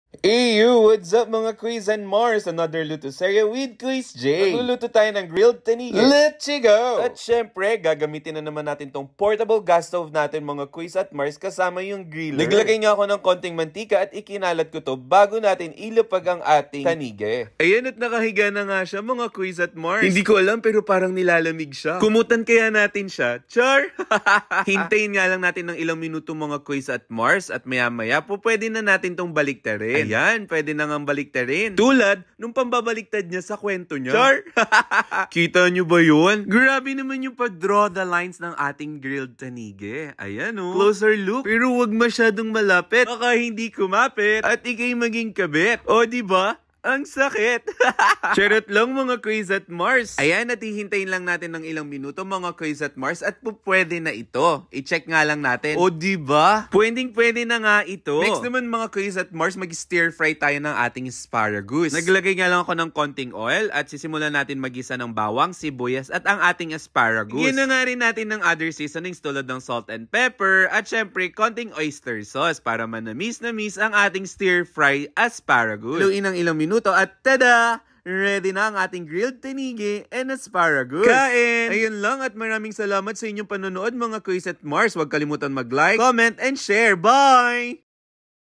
Ew! What's up mga Quiz and Mars? Another luto serye with Quiz J. Magluluto tayo ng grilled tanige. Let's go! At syempre, gagamitin na naman natin tong portable gas stove natin mga Quiz at Mars kasama yung griller. Naglagay nga ako ng konting mantika at ikinalat ko to bago natin ilapag ang ating tanige. Ayan at nakahiga na nga siya mga Quiz at Mars. Hindi ko alam pero parang nilalamig siya. Kumutan kaya natin siya? Char! Hintayin nga lang natin ng ilang minuto mga Quiz at Mars at maya-maya po pwede na natin tong baliktarin. Ayan, pwede na nga baliktarin. Tulad, nung pambabaliktad niya sa kwento niya. Char! Kita niyo ba yun? Grabe naman yung pag-draw the lines ng ating grilled tanige. Ayan o. Closer look. Pero wag masyadong malapit. Baka hindi kumapit. At ikay maging kabit. O, diba? Ang sakit! Charot lang mga Quiz at Mars. Ayan, natihintayin lang natin ng ilang minuto mga Quiz at Mars at pwede na ito. I-check nga lang natin. O diba? Pwede na nga ito. Next naman mga Quiz at Mars, mag-stir fry tayo ng ating asparagus. Naglagay nga lang ako ng konting oil at sisimulan natin magisa ng bawang, sibuyas at ang ating asparagus. Igyan na nga rin natin ng other seasonings tulad ng salt and pepper at syempre konting oyster sauce para manamis ang ating stir fry asparagus. Haluin ng ilang minuto at tada! Ready na ang ating grilled tanige and asparagus. Kain! Ayun lang at maraming salamat sa inyong panonood mga Quiz at Mars. Huwag kalimutan mag-like, comment, and share. Bye!